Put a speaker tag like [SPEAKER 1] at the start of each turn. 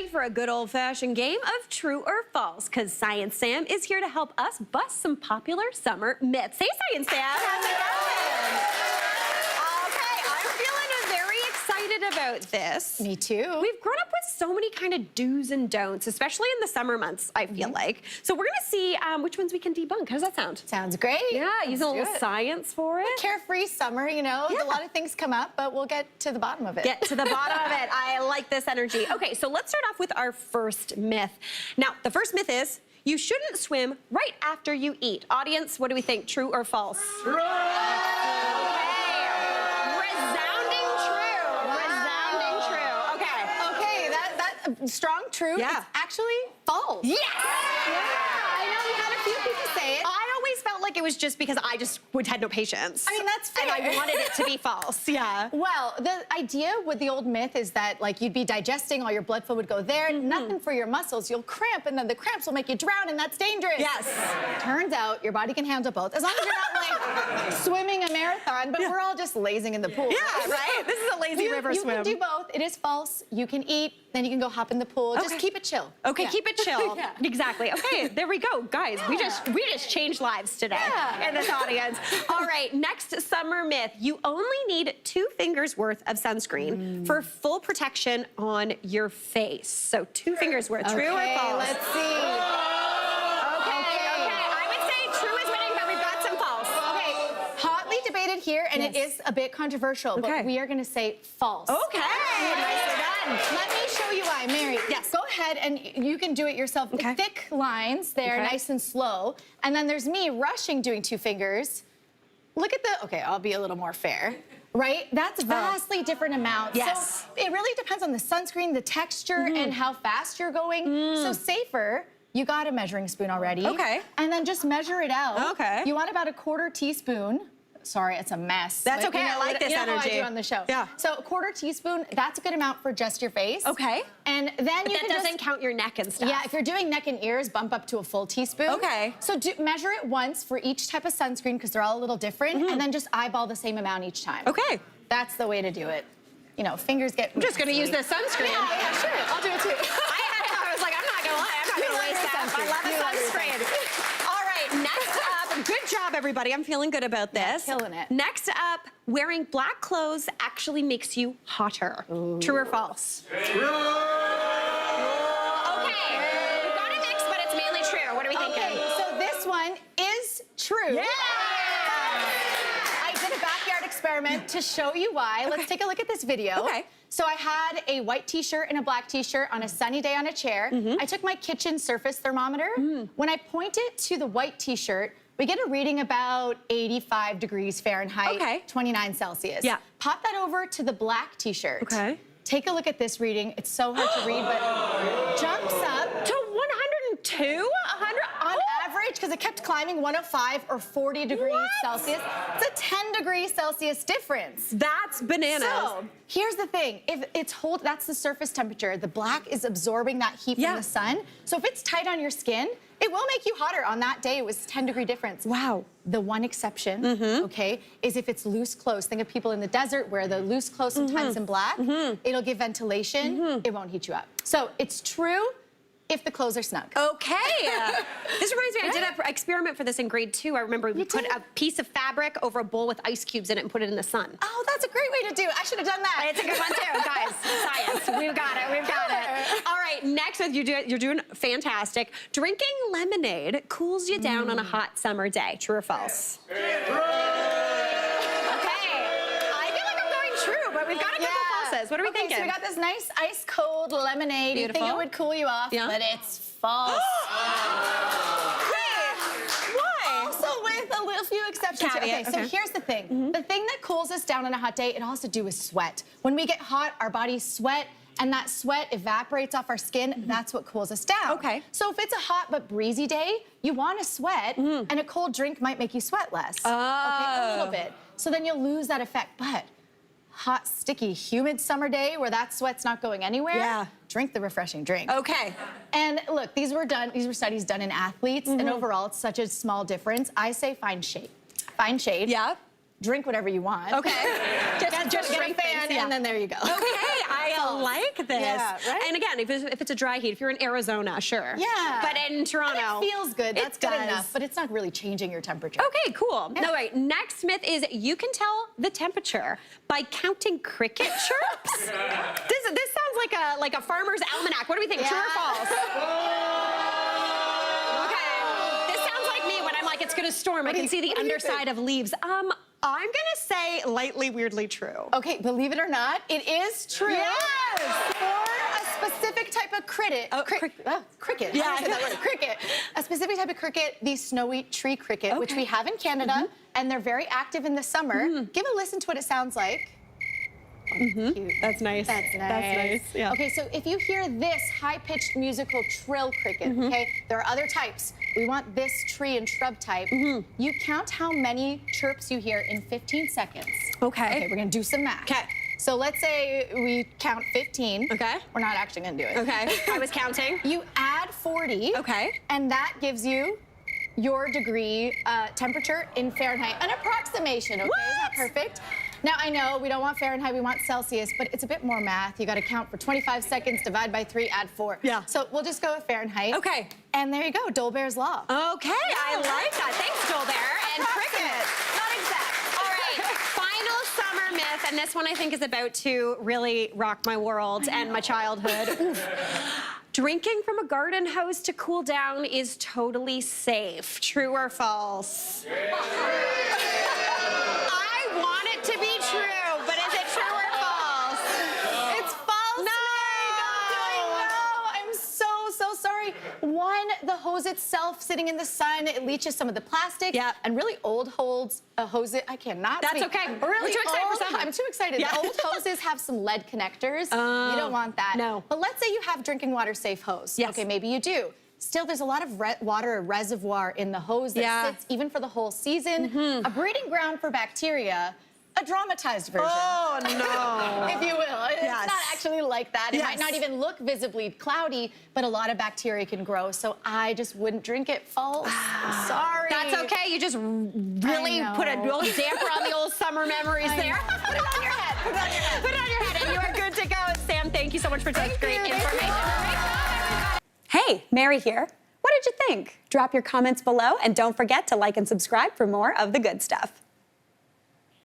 [SPEAKER 1] ready for a good old-fashioned game of true or false? Because Science Sam is here to help us bust some popular summer myths. Hey, Science Sam. How's it going? Okay, I'm feeling very excited about this.
[SPEAKER 2] Me too.
[SPEAKER 1] We've grown up with so many kind of do's and don'ts, especially in the summer months, I feel like. So we're going to see which ones we can debunk. How does that sound?
[SPEAKER 2] Sounds great.
[SPEAKER 1] Yeah, use a little science for it.
[SPEAKER 2] Carefree summer, you know,
[SPEAKER 1] Yeah.
[SPEAKER 2] a lot of things come up, but we'll get to the bottom of it.
[SPEAKER 1] Get to the bottom of it. I like this energy. Okay, so let's start off with our first myth. Now, the first myth is you shouldn't swim right after you eat. Audience, what do we think? True or false? True! Okay. Resounding true.
[SPEAKER 2] Wow.
[SPEAKER 1] Resounding true. Okay.
[SPEAKER 2] Okay, that's strong true.
[SPEAKER 1] Yeah.
[SPEAKER 2] It's actually false.
[SPEAKER 1] Yes!
[SPEAKER 2] Yeah, I know we had a few people say it.
[SPEAKER 1] I always felt like it was just because I just had no patience.
[SPEAKER 2] I mean, that's fair.
[SPEAKER 1] And I wanted it to be false. Yeah.
[SPEAKER 2] Well, the idea with the old myth is that, like, you'd be digesting, all your blood flow would go there, nothing for your muscles. You'll cramp, and then the cramps will make you drown, and that's dangerous.
[SPEAKER 1] Yes.
[SPEAKER 2] Turns out your body can handle both, as long as you're not, like, swimming a marathon, but we're all just lazing in the pool.
[SPEAKER 1] Yeah, right? This is a lazy river
[SPEAKER 2] you
[SPEAKER 1] swim.
[SPEAKER 2] You can do both. It is false. You can eat, then you can go hop in the pool.
[SPEAKER 1] Okay.
[SPEAKER 2] Just keep it chill.
[SPEAKER 1] Okay,
[SPEAKER 2] Yeah.
[SPEAKER 1] keep it chill.
[SPEAKER 2] Yeah.
[SPEAKER 1] Exactly. Okay, there we go. Guys, we just changed lives today in this audience. All right, next summer myth. You only need 2 fingers worth of sunscreen for full protection on your face. So 2 fingers worth. True or false?
[SPEAKER 2] Let's see.
[SPEAKER 1] Okay. I would say true is winning, but we've got some false.
[SPEAKER 2] Okay, hotly debated here, and it is a bit controversial,
[SPEAKER 1] Okay.
[SPEAKER 2] but we are going to say false.
[SPEAKER 1] Okay. Nicely done.
[SPEAKER 2] Let me show you why, Mary.
[SPEAKER 1] Yes.
[SPEAKER 2] Go ahead and you can do it yourself.
[SPEAKER 1] Okay.
[SPEAKER 2] Thick lines there,
[SPEAKER 1] Okay.
[SPEAKER 2] nice and slow. And then there's me rushing doing 2 fingers. Look at the, okay, I'll be a little more fair. Right? That's vastly different amounts.
[SPEAKER 1] Yes.
[SPEAKER 2] So it really depends on the sunscreen, the texture, and how fast you're going. So safer, you got a measuring spoon already.
[SPEAKER 1] Okay.
[SPEAKER 2] And then just measure it out.
[SPEAKER 1] Okay.
[SPEAKER 2] You want about a 1/4 teaspoon. Sorry, it's a mess.
[SPEAKER 1] That's
[SPEAKER 2] but
[SPEAKER 1] okay,
[SPEAKER 2] you know
[SPEAKER 1] I like this
[SPEAKER 2] you know
[SPEAKER 1] energy.
[SPEAKER 2] How I do on the show.
[SPEAKER 1] Yeah.
[SPEAKER 2] So a 1/4 teaspoon, that's a good amount for just your face.
[SPEAKER 1] Okay.
[SPEAKER 2] And then
[SPEAKER 1] But
[SPEAKER 2] you
[SPEAKER 1] that
[SPEAKER 2] can
[SPEAKER 1] doesn't count your neck and stuff.
[SPEAKER 2] Yeah, if you're doing neck and ears, bump up to a full teaspoon.
[SPEAKER 1] Okay.
[SPEAKER 2] So measure it once for each type of sunscreen because they're all a little different, and then just eyeball the same amount each time.
[SPEAKER 1] Okay.
[SPEAKER 2] That's the way to do it. You know, fingers get.
[SPEAKER 1] I'm just gonna use the sunscreen.
[SPEAKER 2] Yeah, sure. I'll do it too.
[SPEAKER 1] I was like, I'm not gonna lie, I'm not gonna waste that. I love a sunscreen. All right, next up, good job, everybody. I'm feeling good about this.
[SPEAKER 2] Killing it.
[SPEAKER 1] Next up, wearing black clothes actually makes you hotter.
[SPEAKER 2] Ooh.
[SPEAKER 1] True or false? True. Okay, we've got a mix, but it's mainly true. What are we thinking?
[SPEAKER 2] Okay, so this one is true.
[SPEAKER 1] Yeah!
[SPEAKER 2] I did a backyard experiment to show you why. Let's take a look at this video.
[SPEAKER 1] Okay.
[SPEAKER 2] So I had a white t-shirt and a black t-shirt on a sunny day on a chair. I took my kitchen surface thermometer. When I point it to the white t-shirt, we get a reading about 85 degrees Fahrenheit,
[SPEAKER 1] Okay.
[SPEAKER 2] 29 Celsius.
[SPEAKER 1] Yeah.
[SPEAKER 2] Pop that over to the black t-shirt.
[SPEAKER 1] Okay.
[SPEAKER 2] Take a look at this reading. It's so hard to read, but jumps up
[SPEAKER 1] To 102? 100?
[SPEAKER 2] on average, because it kept climbing 105 or 40 degrees
[SPEAKER 1] What?
[SPEAKER 2] Celsius. It's a 10 degrees Celsius difference.
[SPEAKER 1] That's bananas.
[SPEAKER 2] So here's the thing: if it's that's the surface temperature. The black is absorbing that heat
[SPEAKER 1] Yeah.
[SPEAKER 2] from the sun. So if it's tight on your skin, it will make you hotter. On that day, it was 10-degree difference.
[SPEAKER 1] Wow.
[SPEAKER 2] The one exception, okay, is if it's loose clothes. Think of people in the desert where the loose clothes sometimes in black. It'll give ventilation. It won't heat you up. So it's true if the clothes are snug.
[SPEAKER 1] Okay. This reminds me, I did an experiment for this in grade 2. I remember we put a piece of fabric over a bowl with ice cubes in it and put it in the sun.
[SPEAKER 2] Oh, that's a great way to do it. I should have done that.
[SPEAKER 1] It's a good one too, guys. Science. We've got it. We've got it. All right. Next, you're doing fantastic. Drinking lemonade cools you down on a hot summer day. True or false? True. Okay. I feel like I'm going true, but we've got a couple falses. What are we thinking?
[SPEAKER 2] So we got this nice ice cold lemonade. You
[SPEAKER 1] Beautiful.
[SPEAKER 2] think it would cool you off,
[SPEAKER 1] Yeah.
[SPEAKER 2] but it's false.
[SPEAKER 1] Why?
[SPEAKER 2] Also with a few exceptions.
[SPEAKER 1] Caveat,
[SPEAKER 2] Okay, so
[SPEAKER 1] okay.
[SPEAKER 2] here's the thing. The thing that cools us down on a hot day, it all has to do with sweat. When we get hot, our bodies sweat, and that sweat evaporates off our skin. That's what cools us down.
[SPEAKER 1] Okay.
[SPEAKER 2] So if it's a hot but breezy day, you want to sweat, and a cold drink might make you sweat less. Okay, a little bit. So then you'll lose that effect. But hot, sticky, humid summer day where that sweat's not going anywhere, drink the refreshing drink.
[SPEAKER 1] Okay.
[SPEAKER 2] And look, these were studies done in athletes, and overall it's such a small difference. I say find shade. Find shade.
[SPEAKER 1] Yeah.
[SPEAKER 2] Drink whatever you want.
[SPEAKER 1] Okay. just
[SPEAKER 2] Get a
[SPEAKER 1] drink
[SPEAKER 2] fan,
[SPEAKER 1] things, yeah.
[SPEAKER 2] and then there you go.
[SPEAKER 1] Okay, I like this.
[SPEAKER 2] Yeah, right?
[SPEAKER 1] And again, if it's a dry heat, if you're in Arizona, sure.
[SPEAKER 2] Yeah.
[SPEAKER 1] But in Toronto,
[SPEAKER 2] And it feels good. That's good
[SPEAKER 1] does.
[SPEAKER 2] enough. But it's not really changing your temperature.
[SPEAKER 1] Okay, cool.
[SPEAKER 2] Yeah.
[SPEAKER 1] No, right. Next myth is you can tell the temperature by counting cricket chirps. This sounds like a farmer's almanac. What do we think? True or false? Okay. This sounds like me when I'm like, it's gonna storm. I can see the underside of leaves. I'm gonna say lightly, weirdly true.
[SPEAKER 2] Okay, believe it or not, it is true.
[SPEAKER 1] Yes!
[SPEAKER 2] For a specific type of cricket. Cricket.
[SPEAKER 1] Yeah.
[SPEAKER 2] How do you say that word? Cricket. A specific type of cricket, the snowy tree cricket, which we have in Canada, and they're very active in the summer. Give a listen to what it sounds like. Cute.
[SPEAKER 1] That's nice.
[SPEAKER 2] That's nice.
[SPEAKER 1] That's nice. Yeah.
[SPEAKER 2] Okay, so if you hear this high-pitched musical trill cricket, okay, there are other types. We want this tree and shrub type. You count how many chirps you hear in 15 seconds. Okay, we're gonna do some math.
[SPEAKER 1] Okay.
[SPEAKER 2] So let's say we count 15.
[SPEAKER 1] Okay.
[SPEAKER 2] We're not actually gonna do it.
[SPEAKER 1] Okay. I was counting.
[SPEAKER 2] You add 40.
[SPEAKER 1] Okay.
[SPEAKER 2] And that gives you your degree temperature in Fahrenheit. An approximation, okay? Is that perfect? Now, I know we don't want Fahrenheit, we want Celsius, but it's a bit more math. You gotta count for 25 seconds, divide by 3, add 4.
[SPEAKER 1] Yeah.
[SPEAKER 2] So we'll just go with Fahrenheit.
[SPEAKER 1] Okay.
[SPEAKER 2] And there you go, Dolbear's Law.
[SPEAKER 1] Okay, I like that. Thanks, Dolbear. And cricket.
[SPEAKER 2] Not exact.
[SPEAKER 1] All right, final summer myth, and this one I think is about to really rock my world and my childhood. Oof. Drinking from a garden hose to cool down is totally safe. True or false? I want it to be true, but is it true or false?
[SPEAKER 2] It's false.
[SPEAKER 1] No!
[SPEAKER 2] I'm so sorry. One, the hose itself sitting in the sun, it leaches some of the plastic.
[SPEAKER 1] Yeah.
[SPEAKER 2] And really old hoses, I cannot
[SPEAKER 1] That's
[SPEAKER 2] speak.
[SPEAKER 1] okay.
[SPEAKER 2] Really
[SPEAKER 1] We're too excited for
[SPEAKER 2] old-
[SPEAKER 1] summer.
[SPEAKER 2] I'm too excited.
[SPEAKER 1] Yeah.
[SPEAKER 2] The old hoses have some lead connectors. You don't want that.
[SPEAKER 1] No.
[SPEAKER 2] But let's say you have drinking water safe hose.
[SPEAKER 1] Yes.
[SPEAKER 2] Okay, maybe you do. Still, there's a lot of water reservoir in the hose that sits even for the whole season. A breeding ground for bacteria, a dramatized version.
[SPEAKER 1] Oh, no.
[SPEAKER 2] If you will. It's
[SPEAKER 1] Yes.
[SPEAKER 2] not actually like that. It might
[SPEAKER 1] Yes.
[SPEAKER 2] not even look visibly cloudy, but a lot of bacteria can grow. So I just wouldn't drink it. False. I'm sorry.
[SPEAKER 1] That's okay. You just really
[SPEAKER 2] I
[SPEAKER 1] put a
[SPEAKER 2] know.
[SPEAKER 1] little damper on the old summer memories
[SPEAKER 2] I
[SPEAKER 1] there.
[SPEAKER 2] know. Put it on your head. Put it on your head.
[SPEAKER 1] Put it on your head, and you are good to go. Sam, thank you so much for such great
[SPEAKER 2] you.
[SPEAKER 1] information.
[SPEAKER 3] Hey, Mary here. What did you think? Drop your comments below and don't forget to like and subscribe for more of the good stuff.